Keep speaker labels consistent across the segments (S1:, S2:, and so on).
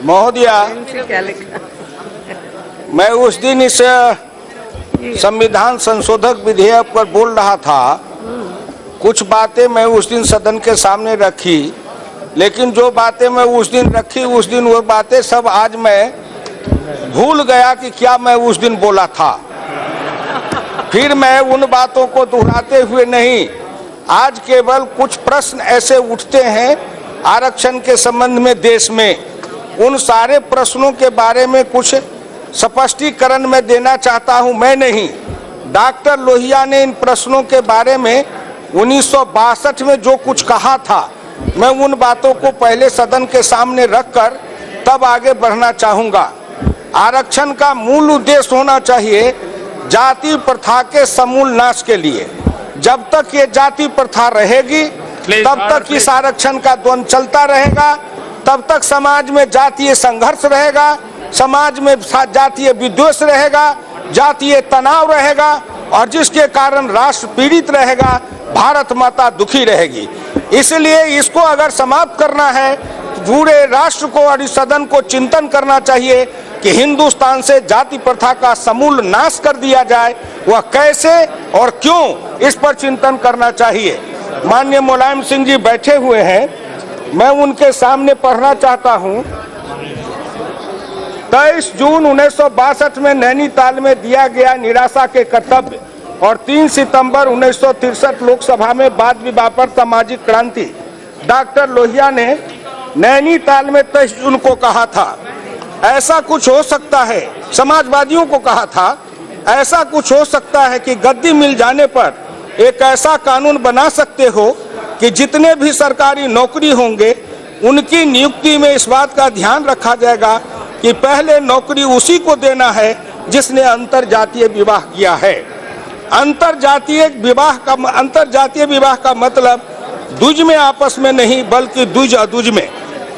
S1: महोदया, मैं उस दिन इस संविधान संशोधक विधेयक पर बोल रहा था। कुछ बातें मैं उस दिन सदन के सामने रखी, लेकिन जो बातें मैं उस दिन रखी, उस दिन वो बातें सब आज मैं भूल गया कि क्या मैं उस दिन बोला था। फिर मैं उन बातों को दोहराते हुए नहीं, आज केवल कुछ प्रश्न ऐसे उठते हैं आरक्षण के संबंध में देश में, उन सारे प्रश्नों के बारे में कुछ स्पष्टीकरण मैं देना चाहता हूं। मैं नहीं, डॉक्टर लोहिया ने इन प्रश्नों के बारे में 1962 में जो कुछ कहा था, मैं उन बातों को पहले सदन के सामने रखकर तब आगे बढ़ना चाहूंगा। आरक्षण का मूल उद्देश्य होना चाहिए जाति प्रथा के समूल नाश के लिए। जब तक ये जाति प्रथा रहेगी तब तक इस आरक्षण का द्वंद्व चलता रहेगा, तब तक समाज में जातीय संघर्ष रहेगा, समाज में जातीय विद्वेष रहेगा, जातीय तनाव रहेगा, और जिसके कारण राष्ट्र पीड़ित रहेगा, भारत माता दुखी रहेगी। इसलिए इसको अगर समाप्त करना है, पूरे राष्ट्र को और इस सदन को चिंतन करना चाहिए कि हिंदुस्तान से जाति प्रथा का समूल नाश कर दिया जाए। वह कैसे और क्यों, इस पर चिंतन करना चाहिए। माननीय मुलायम सिंह जी बैठे हुए हैं, मैं उनके सामने पढ़ना चाहता हूं। 23 जून 1962 में नैनीताल में दिया गया निराशा के कर्तव्य और 3 सितंबर 1963 लोकसभा में वाद विवाद पर सामाजिक क्रांति। डॉक्टर लोहिया ने नैनीताल में 23 जून को कहा था, ऐसा कुछ हो सकता है, समाजवादियों को कहा था, ऐसा कुछ हो सकता है कि गद्दी मिल जाने पर एक ऐसा कानून बना सकते हो कि जितने भी सरकारी नौकरी होंगे उनकी नियुक्ति में इस बात का ध्यान रखा जाएगा कि पहले नौकरी उसी को देना है जिसने अंतरजातीय विवाह किया है। अंतरजातीय विवाह का मतलब द्विज में आपस में नहीं, बल्कि द्विज अद्विज में।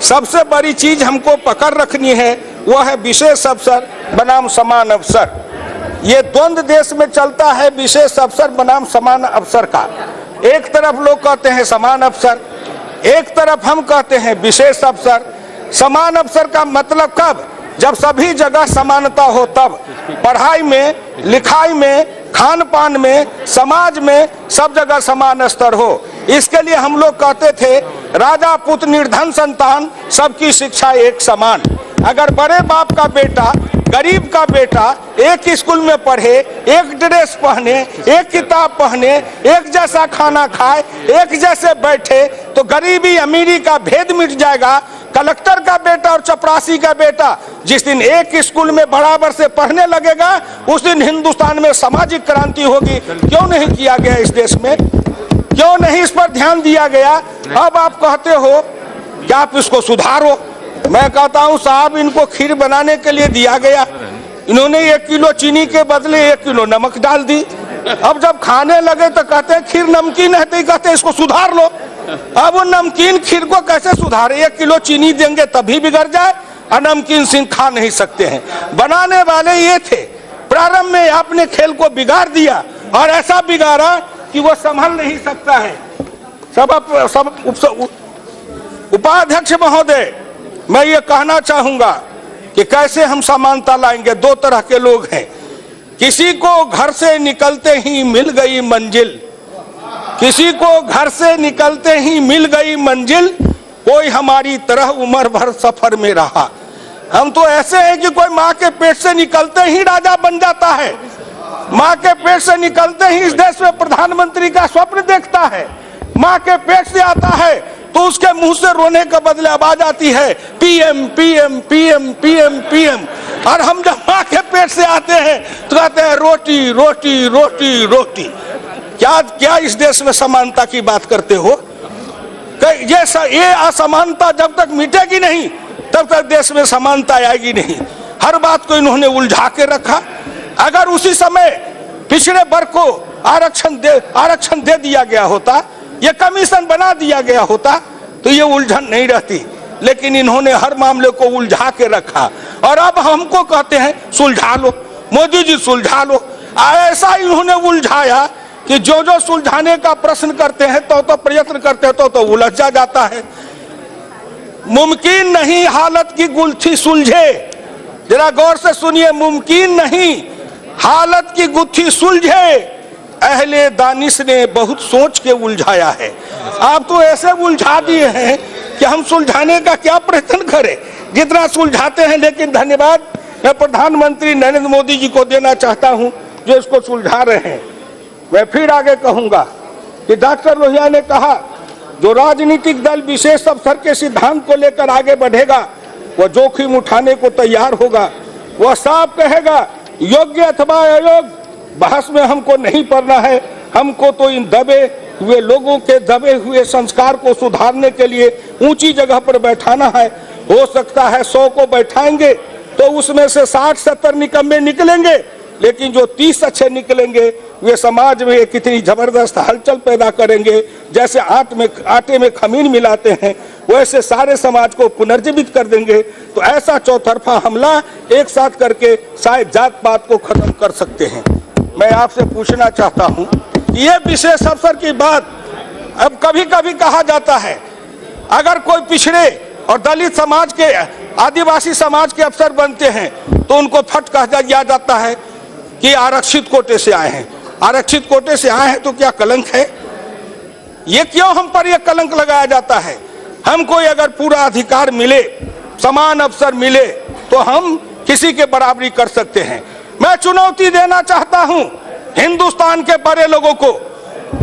S1: सबसे बड़ी चीज हमको पकड़ रखनी है, वह है विशेष अवसर बनाम समान अवसर। ये द्वंद्व देश में चलता है, विशेष अवसर बनाम समान अवसर का। एक तरफ लोग कहते हैं समान अवसर, एक तरफ हम कहते हैं विशेष अवसर। समान अवसर का मतलब कब? जब सभी जगह समानता हो, तब पढ़ाई में, लिखाई में, खान पान में, समाज में सब जगह समान स्तर हो। इसके लिए हम लोग कहते थे राजा पुत्र निर्धन संतान सबकी शिक्षा एक समान। अगर बड़े बाप का बेटा गरीब का बेटा एक स्कूल में पढ़े, एक ड्रेस पहने, एक किताब पहने, एक जैसा खाना खाए, एक जैसे बैठे, तो गरीबी अमीरी का भेद मिट जाएगा। कलेक्टर का बेटा और चपरासी का बेटा जिस दिन एक स्कूल में बराबर से पढ़ने लगेगा, उस दिन हिंदुस्तान में सामाजिक क्रांति होगी। क्यों नहीं किया गया इस देश में? क्यों नहीं इस पर ध्यान दिया गया? अब आप कहते हो कि आप इसको सुधारो। मैं कहता हूं साहब, इनको खीर बनाने के लिए दिया गया, इन्होंने 1 किलो चीनी के बदले 1 किलो नमक डाल दी। अब जब खाने लगे तो कहते हैं खीर नमकीन है, तो कहते हैं इसको सुधार लो। अब वो नमकीन खीर को कैसे सुधारे? 1 किलो चीनी देंगे तभी बिगड़ जाए, और नमकीन सिंह खा नहीं सकते हैं। बनाने वाले ये थे, प्रारंभ में आपने खेल को बिगाड़ दिया, और ऐसा बिगाड़ा कि वो संभल नहीं सकता है। उपाध्यक्ष महोदय, मैं ये कहना चाहूंगा कि कैसे हम समानता लाएंगे। 2 तरह के लोग हैं, किसी को घर से निकलते ही मिल गई मंजिल, किसी को घर से निकलते ही मिल गई मंजिल, कोई हमारी तरह उम्र भर सफर में रहा। हम तो ऐसे हैं कि कोई माँ के पेट से निकलते ही राजा बन जाता है, माँ के पेट से निकलते ही इस देश में प्रधानमंत्री का स्वप्न देखता है। माँ के पेट से आता है तो उसके मुंह से रोने के बदले आवाज आती है PM PM PM PM PM. और हम जब माँ के पेट से आते हैं तो कहते हैं रोटी रोटी रोटी रोटी। क्या क्या इस देश में समानता की बात करते हो? ये असमानता जब तक मिटेगी नहीं तब तक देश में समानता आएगी नहीं। हर बात को इन्होंने उलझा के रखा। अगर उसी समय पिछड़े वर्ग को आरक्षण दे दिया गया होता, ये कमीशन बना दिया गया होता, तो ये उलझन नहीं रहती। लेकिन इन्होंने हर मामले को उलझा के रखा, और अब हमको कहते हैं सुलझा लो, मोदी जी सुलझा लो। ऐसा इन्होंने उलझाया कि जो सुलझाने का प्रश्न करते हैं तो प्रयत्न करते हैं तो उलझ जाता है। मुमकिन नहीं हालत की गुत्थी सुलझे, जरा गौर से सुनिए, मुमकिन नहीं हालत की गुत्थी सुलझे, अहले दानिश ने बहुत सोच के उलझाया है। आप तो ऐसे उलझा दिए हैं कि हम सुलझाने का क्या प्रयत्न करें, जितना सुलझाते हैं। लेकिन धन्यवाद मैं प्रधानमंत्री नरेंद्र मोदी जी को देना चाहता हूं जो इसको सुलझा रहे हैं। मैं फिर आगे कहूंगा कि डॉक्टर लोहिया ने कहा जो राजनीतिक दल विशेष अवसर के सिद्धांत को लेकर आगे बढ़ेगा वह जोखिम उठाने को तैयार होगा। वह साफ कहेगा योग्य अथवा अयोग्य बहस में हमको नहीं पड़ना है, हमको तो इन दबे हुए लोगों के दबे हुए संस्कार को सुधारने के लिए ऊंची जगह पर बैठाना है। हो सकता है 100 को बैठाएंगे तो उसमें से 60-70 निकम्मे निकलेंगे, लेकिन जो 30 अच्छे निकलेंगे वे समाज में कितनी जबरदस्त हलचल पैदा करेंगे। जैसे आटे में खमीर मिलाते हैं वैसे सारे समाज को पुनर्जीवित कर देंगे। तो ऐसा चौतरफा हमला एक साथ करके शायद जात पात को खत्म कर सकते हैं। मैं आपसे पूछना चाहता हूं कि ये विशेष अवसर की बात अब कभी कभी कहा जाता है, अगर कोई पिछड़े और दलित समाज के आदिवासी समाज के अफसर बनते हैं तो उनको फट कह दिया जाता है कि आरक्षित कोटे से आए हैं। आरक्षित कोटे से आए हैं तो क्या कलंक है? ये क्यों हम पर यह कलंक लगाया जाता है? हमको अगर पूरा अधिकार मिले, समान अवसर मिले तो हम किसी के बराबरी कर सकते हैं। मैं चुनौती देना चाहता हूं हिंदुस्तान के बड़े लोगों को,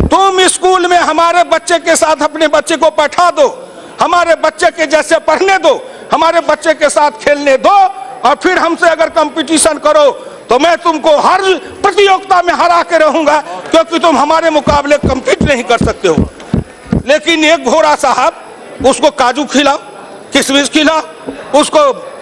S1: तुम स्कूल में हमारे बच्चे के साथ अपने बच्चे को बैठा दो, हमारे बच्चे के जैसे पढ़ने दो, हमारे बच्चे के साथ खेलने दो, और फिर हमसे अगर कंपटीशन करो तो मैं तुमको हर प्रतियोगिता में हरा के रहूंगा, क्योंकि तुम हमारे मुकाबले कम्पीट नहीं कर सकते हो। लेकिन एक घोड़ा साहब, उसको काजू खिलाओ, किशमिश खिलाओ, उसको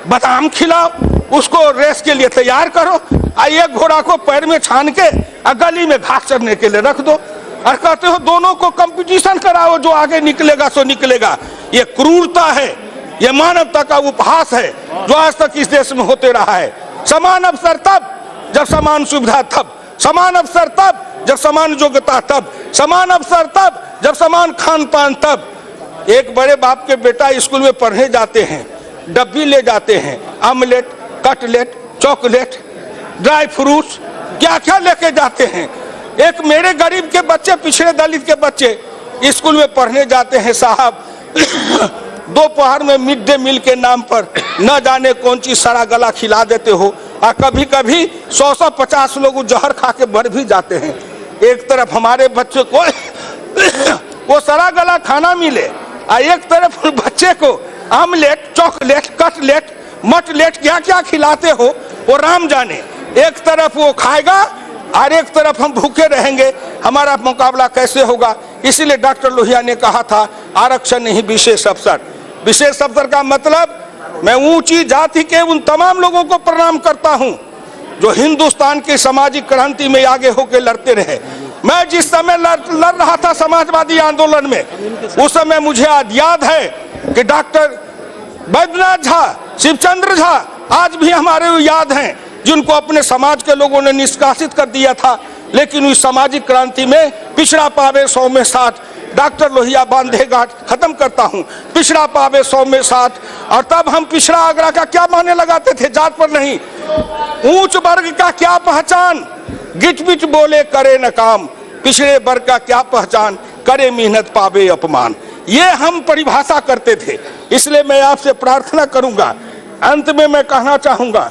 S1: बादाम खिलाओ, उसको रेस के लिए तैयार करो, एक घोड़ा को पैर में छान के गली में घास चरने के लिए रख दो और कहते हो दोनों को कंपटीशन कराओ, जो आगे निकलेगा सो निकलेगा। ये क्रूरता है, ये मानवता का उपहास है जो आज तक इस देश में होते रहा है। समान अवसर तब जब समान सुविधा, तब समान अवसर तब जब समान योग्यता, तब समान अवसर तब जब समान खान पान, तब। एक बड़े बाप के बेटा स्कूल में पढ़ने जाते हैं, डब्बी ले जाते हैं, omelette, cutlet, chocolate, dry fruits, क्या क्या लेके जाते हैं। एक मेरे गरीब के बच्चे, पिछड़े दलित के बच्चे स्कूल में पढ़ने जाते हैं साहब, दोपहर में मिड डे मील के नाम पर न जाने कौन ची सड़ा गला खिला देते हो, और कभी कभी 100-150 लोग जहर खा के मर भी जाते हैं। एक तरफ हमारे बच्चे को वो सड़ा गला खाना मिले और एक तरफ बच्चे को आमलेट, चॉकलेट, कटलेट, मटलेट क्या क्या खिलाते हो वो राम जाने। एक तरफ वो खाएगा और एक तरफ हम भूखे रहेंगे, हमारा मुकाबला कैसे होगा? इसीलिए डॉक्टर लोहिया ने कहा था आरक्षण नहीं विशेष अवसर। विशेष अवसर का मतलब मैं ऊंची जाति के उन तमाम लोगों को प्रणाम करता हूं जो हिंदुस्तान की सामाजिक क्रांति में आगे होकर लड़ते रहे। मैं जिस समय लड़ रहा था समाजवादी आंदोलन में, उस समय मुझे याद है कि डॉक्टर बैद्यनाथ झा, शिवचंद्र झा आज भी हमारे याद हैं, जिनको अपने समाज के लोगों ने निष्कासित कर दिया था। लेकिन उस सामाजिक क्रांति में पिछड़ा पावे 100 में 60, डॉक्टर लोहिया बांधे गांठ, खत्म करता हूं, पिछड़ा पावे 100 में 60। और तब हम पिछड़ा आगरा का क्या माने लगाते थे, जात पर नहीं। ऊंच वर्ग का क्या पहचान, गिच बिच बोले करे न काम, पिछड़े वर्ग का क्या पहचान, करे मेहनत पावे अपमान। ये हम परिभाषा करते थे। इसलिए मैं आपसे प्रार्थना करूंगा, अंत में मैं कहना चाहूंगा,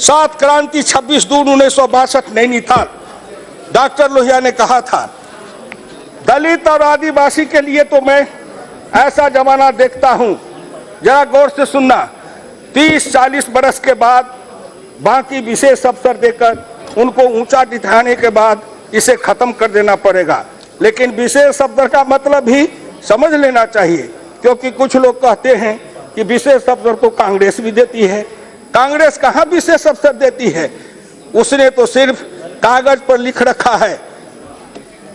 S1: 7 क्रांति 26 जून 1962 नैनीताल, डॉक्टर लोहिया ने कहा था दलित और आदिवासी के लिए तो मैं ऐसा जमाना देखता हूं, जरा गौर से सुनना, 30-40 बरस के बाद बाकी विशेष अवसर देकर उनको ऊंचा दिखाने के बाद इसे खत्म कर देना पड़ेगा। लेकिन विशेष अवसर का मतलब भी समझ लेना चाहिए, क्योंकि कुछ लोग कहते हैं कि विशेष अवसर तो कांग्रेस भी देती है। कांग्रेस कहाँ विशेष अवसर देती है? उसने तो सिर्फ कागज पर लिख रखा है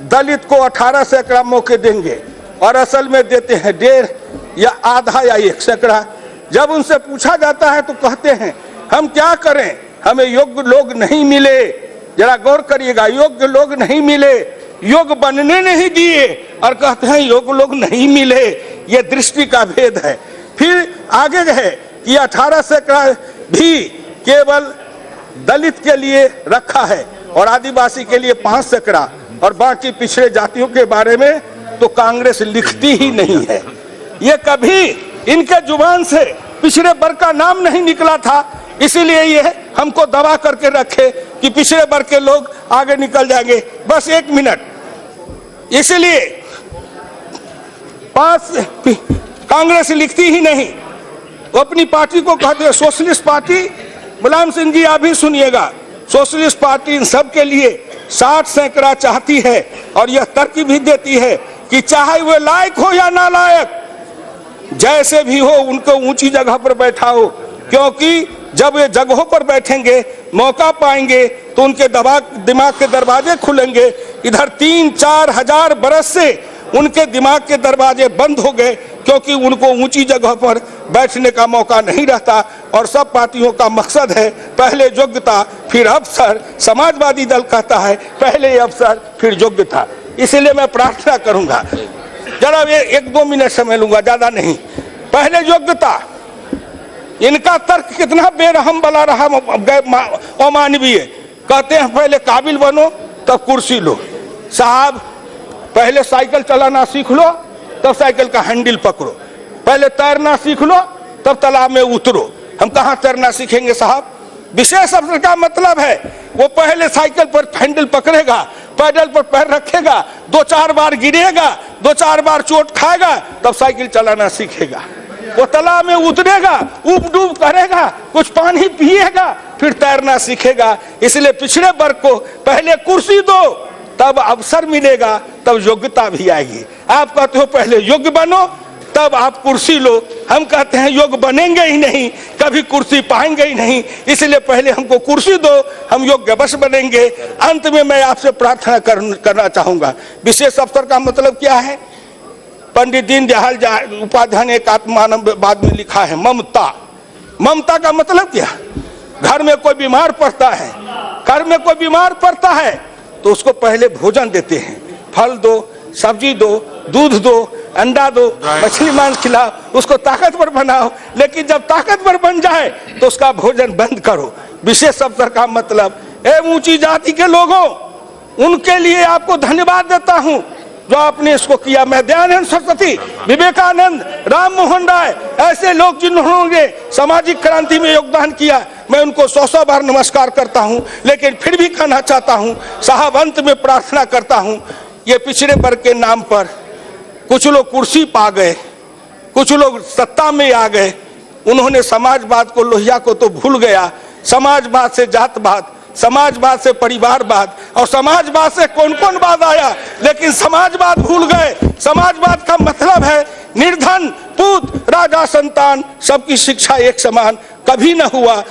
S1: दलित को 18 सैकड़ा मौके देंगे, और असल में देते हैं 1.5 या आधा या 1 सैकड़ा। जब उनसे पूछा जाता है तो कहते हैं हम क्या करें, हमें योग्य लोग नहीं मिले। जरा गौर करिएगा, योग्य लोग नहीं मिले, योग्य बनने नहीं दिए, और कहते हैं योग्य लोग नहीं मिले। ये दृष्टि का भेद है। फिर आगे गए कि 18 सैकड़ा भी केवल दलित के लिए रखा है और आदिवासी के लिए 5 सैकड़ा और बाकी पिछड़े जातियों के बारे में तो कांग्रेस लिखती ही नहीं है। ये कभी इनके जुबान से पिछड़े वर्ग का नाम नहीं निकला था, इसीलिए ये हमको दबा करके रखे कि पिछड़े वर्ग के लोग आगे निकल जाएंगे। बस 1 मिनट, इसलिए कांग्रेस लिखती ही नहीं, वो अपनी पार्टी को कहते हैं सोशलिस्ट पार्टी। मुलायम सिंह जी आप भी सुनिएगा, सोशलिस्ट पार्टी इन सब के लिए 60 सैकड़ा चाहती है और यह तर्क भी देती है कि चाहे वे लायक हो या ना लायक, जैसे भी हो उनको ऊंची जगह पर बैठाओ, क्योंकि जब वे जगहों पर बैठेंगे मौका पाएंगे तो उनके दिमाग के दरवाजे खुलेंगे। इधर 3-4 हजार बरस से उनके दिमाग के दरवाजे बंद हो गए, क्योंकि उनको ऊंची जगह पर बैठने का मौका नहीं रहता। और सब पार्टियों का मकसद है पहले योग्यता फिर अवसर। समाजवादी दल कहता है पहले अवसर फिर योग्यता। इसलिए मैं प्रार्थना करूंगा, जरा 1-2 मिनट समय लूंगा, ज्यादा नहीं। पहले योग्यता, इनका तर्क कितना बेरहम बना रहा, अमानवीय। कहते हैं पहले काबिल बनो तब कुर्सी लो। साहब पहले साइकिल चलाना सीख लो तब साइकिल का हैंडल पकड़ो, पहले तैरना सीख लो तब तालाब में उतरो। हम कहाँ तैरना सीखेंगे साहब? विशेष अवसर का मतलब है वो पहले साइकिल पर हैंडल पकड़ेगा, पैडल पर पैर रखेगा, 2-4 बार गिरेगा, 2-4 बार चोट खाएगा, तब साइकिल चलाना सीखेगा। वो तालाब में उतरेगा, ऊब डूब करेगा, कुछ पानी पिएगा, फिर तैरना सीखेगा। इसलिए पिछड़े वर्ग को पहले कुर्सी दो तब अवसर मिलेगा, तब योग्यता भी आएगी। आप कहते हो पहले योग्य बनो तब आप कुर्सी लो, हम कहते हैं योग्य बनेंगे ही नहीं, कभी कुर्सी पाएंगे ही नहीं, इसलिए पहले हमको कुर्सी दो, हम योग्य बस बनेंगे। अंत में मैं आपसे प्रार्थना करना चाहूंगा, विशेष अवसर का मतलब क्या है? पंडित दीनदयाल उपाध्याय ने एक आत्ममानववाद में लिखा है ममता। ममता का मतलब क्या? घर में कोई बीमार पड़ता है, घर में कोई बीमार पड़ता है तो उसको पहले भोजन देते हैं, फल दो, सब्जी दो, दूध दो, अंडा दो, मछली मांस खिलाओ, उसको ताकतवर बनाओ। लेकिन जब ताकतवर बन जाए तो उसका भोजन बंद करो। विशेष अवसर का मतलब ऊंची जाति के लोगों, उनके लिए आपको धन्यवाद देता हूं जो आपने इसको किया। मैं दयानंद सरस्वती, विवेकानंद, राम मोहन राय, ऐसे लोग जिन्होंने सामाजिक क्रांति में योगदान किया, मैं उनको 100 बार नमस्कार करता हूं। लेकिन फिर भी कहना चाहता हूं साहब, अंत में प्रार्थना करता हूं, ये पिछड़े वर्ग के नाम पर कुछ लोग कुर्सी पा गए, कुछ लोग सत्ता में आ गए, उन्होंने समाजवाद को, लोहिया को तो भूल गया। समाजवाद से जातवाद, समाजवाद से परिवारवाद और समाजवाद से कौन कौन बात आया, लेकिन समाजवाद भूल गए। समाजवाद का मतलब है निर्धन, पूत, राजा, संतान, सबकी शिक्षा एक समान, कभी न हुआ।